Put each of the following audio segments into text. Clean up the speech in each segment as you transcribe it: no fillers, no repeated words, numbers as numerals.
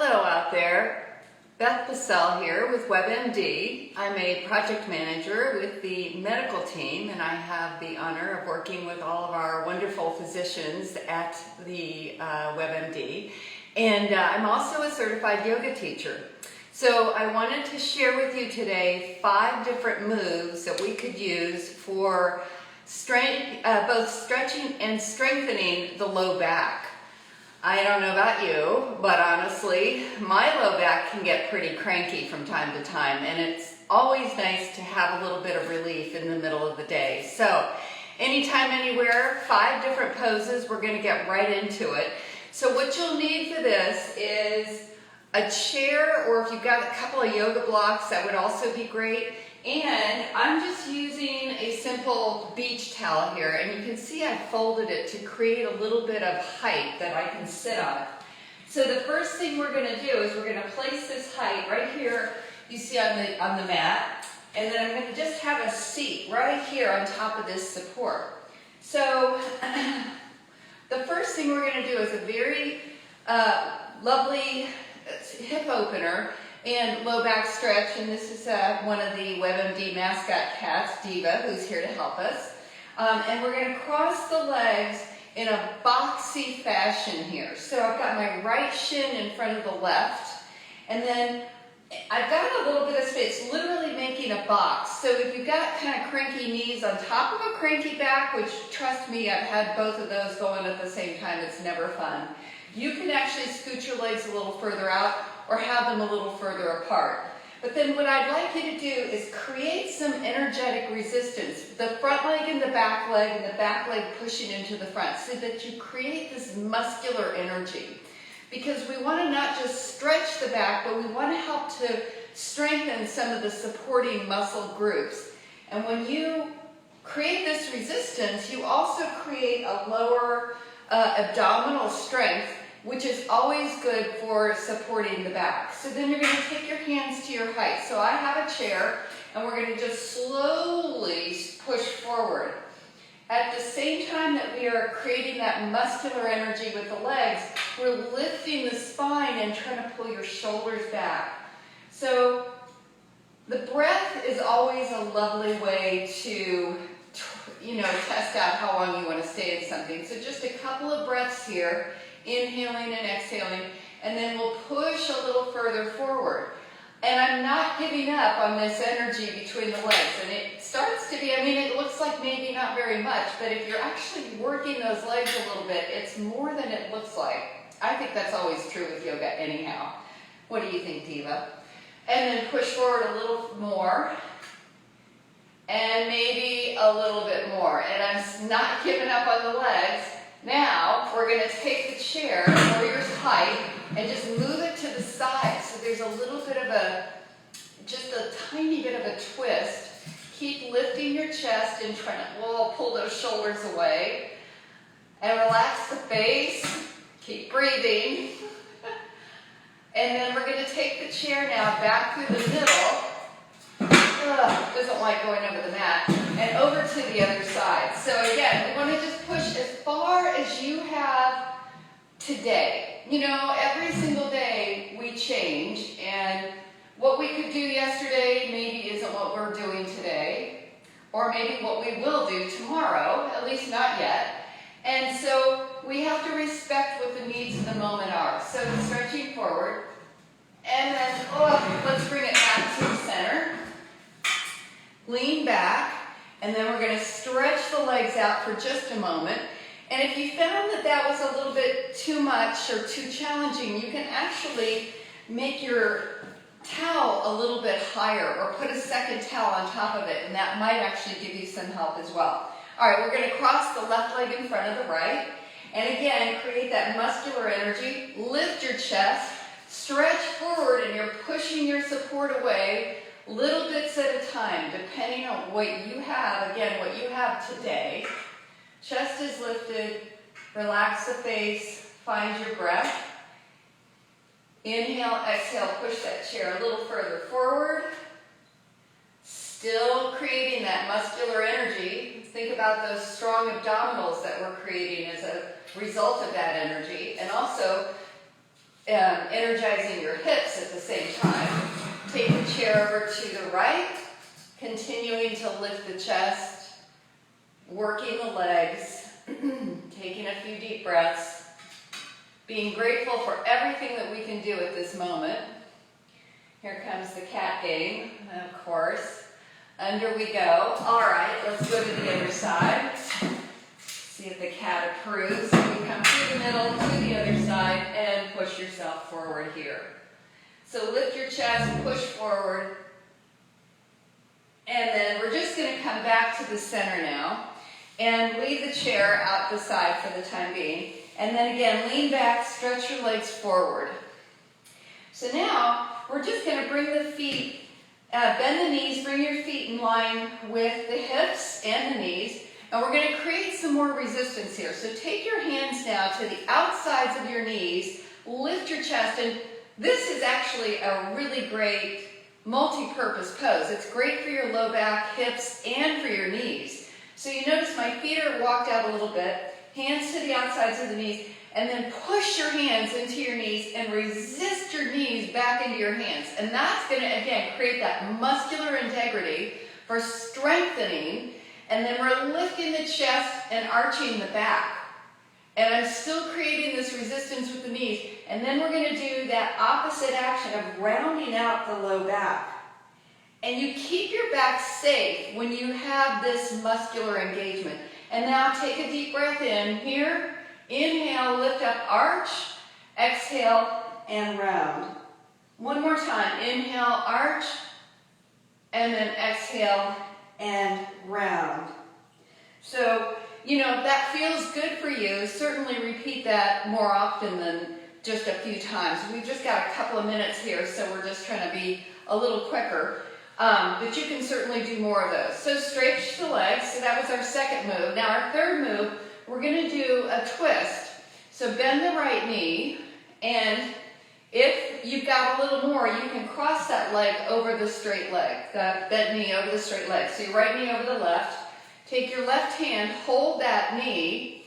Hello out there, Beth Bassell here with WebMD. I'm a project manager with the medical team, and I have the honor of working with all of our wonderful physicians at the WebMD. And I'm also a certified yoga teacher. So I wanted to share with you today 5 different moves that we could use for both stretching and strengthening the low back. I don't know about you, but honestly, my low back can get pretty cranky from time to time, and it's always nice to have a little bit of relief in the middle of the day. So, anytime, anywhere, 5 different poses, we're going to get right into it. So what you'll need for this is a chair, or if you've got a couple of yoga blocks, that would also be great. And I'm just using a simple beach towel here, and you can see I folded it to create a little bit of height that I can sit on. So the first thing we're going to do is we're going to place this height right here, you see on the mat, and then I'm going to just have a seat right here on top of this support. So the first thing we're going to do is a very lovely hip opener and low back stretch, and this is one of the WebMD mascot cats, Diva, who's here to help us. And we're going to cross the legs in a boxy fashion here. So I've got my right shin in front of the left, and then I've got a little bit of space, literally making a box. So if you've got kind of cranky knees on top of a cranky back, which trust me, I've had both of those going at the same time, it's never fun. You can actually scoot your legs a little further out or have them a little further apart. But then what I'd like you to do is create some energetic resistance. The front leg and the back leg pushing into the front so that you create this muscular energy. Because we want to not just stretch the back, but we want to help to strengthen some of the supporting muscle groups. And when you create this resistance, you also create a lower abdominal strength, which is always good for supporting the back. So then you're going to take your hands to your height. So I have a chair, and we're going to just slowly push forward. At the same time that we are creating that muscular energy with the legs, we're lifting the spine and trying to pull your shoulders back. So the breath is always a lovely way to test out how long you want to stay in something. So just a couple of breaths here, inhaling and exhaling, and then we'll push a little further forward. And I'm not giving up on this energy between the legs. And it starts to be, it looks like maybe not very much, but if you're actually working those legs a little bit, it's more than it looks like. I think that's always true with yoga anyhow. What do you think, Diva? And then push forward a little more. And maybe a little bit more. And I'm not giving up on the legs. Now, we're going to take the chair, warrior's height, and just move it to the side. So there's a little bit of just a tiny bit of a twist. Keep lifting your chest and trying to pull those shoulders away. And relax the face. Keep breathing. And then we're going to take the chair now back through the middle. Doesn't like going over the mat, and over to the other side. So again, we want to just push as far as you have today. Every single day we change, and what we could do yesterday maybe isn't what we're doing today, or maybe what we will do tomorrow, at least not yet. And so we have to respect what the needs of the moment are. So stretching forward, and then let's bring it back to the center. Lean back, and then we're going to stretch the legs out for just a moment. And if you found that was a little bit too much or too challenging, you can actually make your towel a little bit higher or put a second towel on top of it, and that might actually give you some help as well. All right, we're going to cross the left leg in front of the right. And again, create that muscular energy. Lift your chest, stretch forward, and you're pushing your support away. Little bits at a time, depending on what you have, again, what you have today. Chest is lifted, relax the face, find your breath. Inhale, exhale, push that chair a little further forward. Still creating that muscular energy. Think about those strong abdominals that we're creating as a result of that energy. And also energizing your hips at the same time. Take the chair over to the right, continuing to lift the chest, working the legs, taking a few deep breaths, being grateful for everything that we can do at this moment. Here comes the cat game, of course. Under we go. All right, let's go to the other side. See if the cat approves. You come through the middle to the other side and push yourself forward here. So lift your chest, push forward. And then we're just going to come back to the center now and leave the chair out the side for the time being. And then again, lean back, stretch your legs forward. So now we're just going to bring the feet, bend the knees, bring your feet in line with the hips and the knees. And we're going to create some more resistance here. So take your hands now to the outsides of your knees, lift your chest, and this is actually a really great multi-purpose pose. It's great for your low back, hips, and for your knees. So you notice my feet are walked out a little bit, hands to the outsides of the knees, and then push your hands into your knees and resist your knees back into your hands. And that's going to, again, create that muscular integrity for strengthening. And then we're lifting the chest and arching the back. And I'm still creating this resistance with the knees. And then we're going to do that opposite action of rounding out the low back. And you keep your back safe when you have this muscular engagement. And now take a deep breath in here. Inhale, lift up, arch. Exhale, and round. One more time. Inhale, arch. And then exhale, and round. So, you know, if that feels good for you, certainly repeat that more often than just a few times. We've just got a couple of minutes here, so we're just trying to be a little quicker. But you can certainly do more of those. So stretch the legs. So that was our second move. Now our third move, we're going to do a twist. So bend the right knee, and if you've got a little more, you can cross that leg over the straight leg, the bent knee over the straight leg. So your right knee over the left. Take your left hand, hold that knee,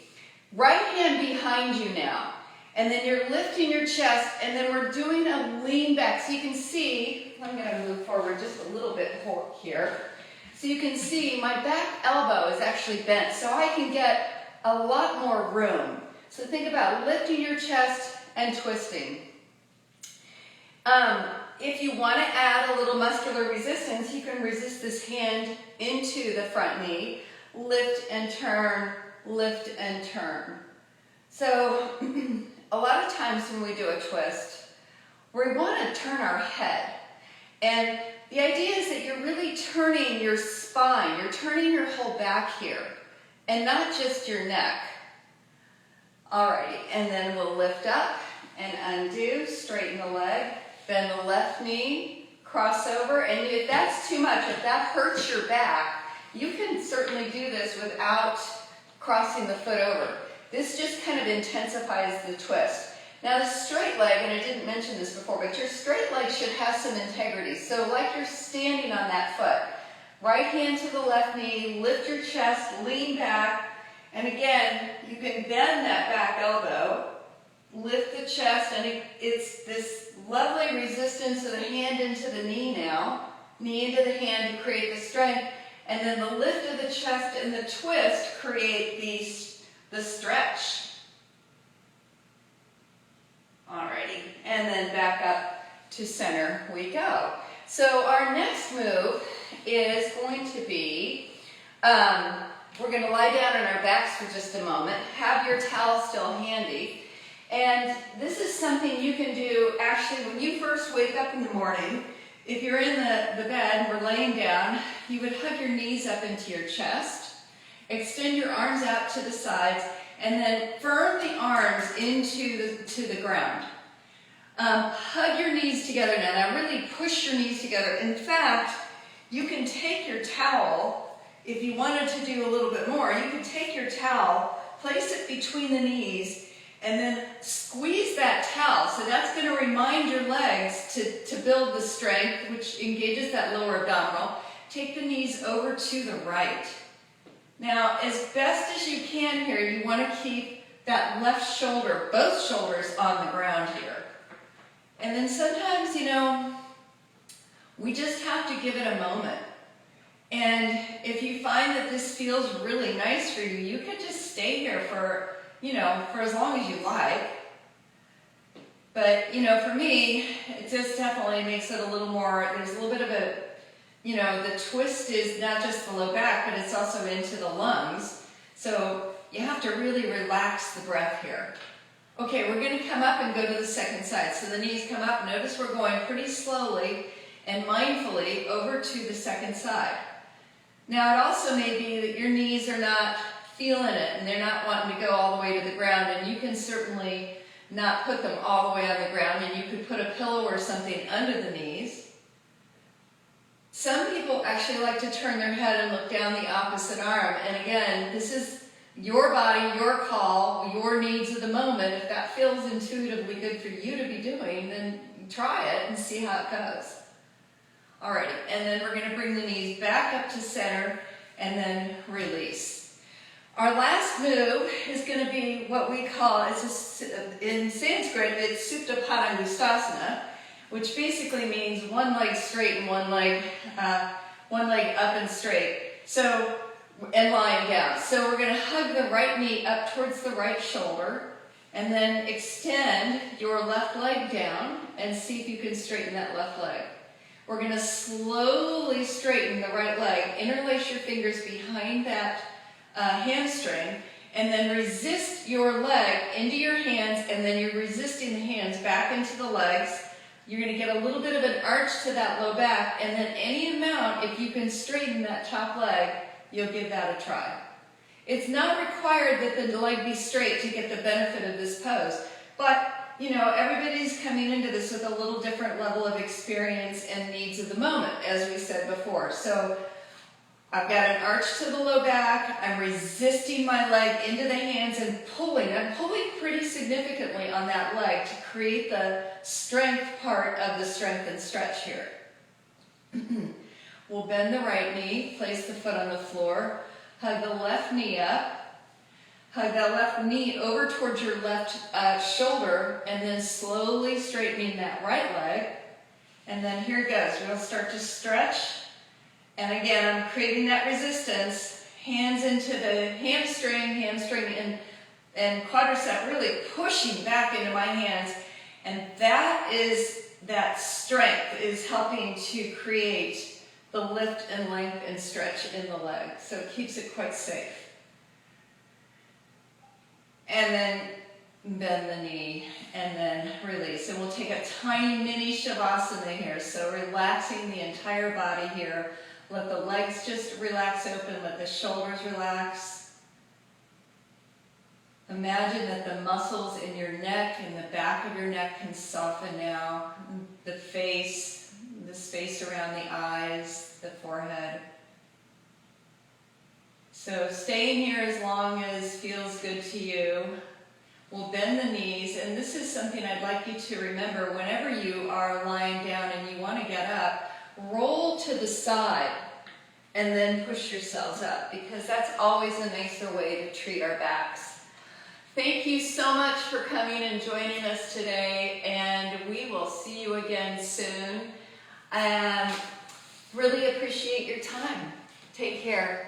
right hand behind you now. And then you're lifting your chest, and then we're doing a lean back. So you can see, I'm going to move forward just a little bit here. So you can see my back elbow is actually bent, so I can get a lot more room. So think about lifting your chest and twisting. If you want to add a little muscular resistance, you can resist this hand into the front knee. Lift and turn, lift and turn. So a lot of times when we do a twist, we want to turn our head. And the idea is that you're really turning your spine, you're turning your whole back here, and not just your neck. Alrighty, and then we'll lift up and undo, straighten the leg, bend the left knee, cross over, and if that's too much, if that hurts your back, you can certainly do this without crossing the foot over. This just kind of intensifies the twist. Now the straight leg, and I didn't mention this before, but your straight leg should have some integrity. So like you're standing on that foot. Right hand to the left knee, lift your chest, lean back, and again, you can bend that back elbow, lift the chest, and it's this lovely resistance of the hand into the knee now, knee into the hand to create the strength, and then the lift of the chest and the twist create the stretch. Alrighty, and then back up to center we go. So our next move is going to be, we're going to lie down on our backs for just a moment, have your towel still handy, and this is something you can do actually when you first wake up in the morning. If you're in the bed and we're laying down, you would hug your knees up into your chest, extend your arms out to the sides, and then firm the arms into the ground. Hug your knees together now. Now really push your knees together. In fact, you can take your towel, if you wanted to do a little bit more, you could take your towel, place it between the knees, and then squeeze that towel. So that's going to remind your legs to build the strength, which engages that lower abdominal. Take the knees over to the right. Now, as best as you can here, you want to keep that left shoulder, both shoulders on the ground here. sometimes, you know, we just have to give it a moment. And if you find that this feels really nice for you, you could just stay here for, you know, for as long as you like. But, you know, for me, it just definitely makes it a little more, there's a little bit of a, you know, the twist is not just the low back, but it's also into the lungs. So you have to really relax the breath here. Okay, we're going to come up and go to the second side. So the knees come up. Notice we're going pretty slowly and mindfully over to the second side. Now, it also may be that your knees are not feeling it and they're not wanting to go all the way to the ground, and you can certainly not put them all the way on the ground, and you could put a pillow or something under the knees. Some people actually like to turn their head and look down the opposite arm, and again, this is your body, your call, your needs of the moment. If that feels intuitively good for you to be doing, then try it and see how it goes. Alrighty, and then we're going to bring the knees back up to center and then release. Our last move is going to be what we call, in Sanskrit, it's Supta Padangusthasana, which basically means one leg straight and one leg up and straight. So, and lying down. So we're going to hug the right knee up towards the right shoulder, and then extend your left leg down and see if you can straighten that left leg. We're going to slowly straighten the right leg, interlace your fingers behind that hamstring, and then resist your leg into your hands, and then you're resisting the hands back into the legs. You're going to get a little bit of an arch to that low back, and then any amount, if you can straighten that top leg, you'll give that a try. It's not required that the leg be straight to get the benefit of this pose, but you know, everybody's coming into this with a little different level of experience and needs of the moment, as we said before. So I've got an arch to the low back, I'm resisting my leg into the hands and pulling. I'm pulling pretty significantly on that leg to create the strength part of the strength and stretch here. We'll bend the right knee, place the foot on the floor, hug the left knee up, hug that left knee over towards your left shoulder, and then slowly straightening that right leg. And then here it goes. We'll start to stretch. And again, I'm creating that resistance. Hands into the hamstring and quadricep, really pushing back into my hands. And that strength is helping to create the lift and length and stretch in the leg. So it keeps it quite safe. And then bend the knee and then release. And we'll take a tiny mini shavasana here. So relaxing the entire body here. Let the legs just relax open. Let the shoulders relax. Imagine that the muscles in your neck and the back of your neck can soften now. The face, the space around the eyes, the forehead. So staying here as long as feels good to you. We'll bend the knees, and this is something I'd like you to remember whenever you are lying down and you want to get up, roll to the side and then push yourselves up, because that's always a nicer way to treat our backs. Thank you so much for coming and joining us today, and we will see you again soon. And really appreciate your time. Take care.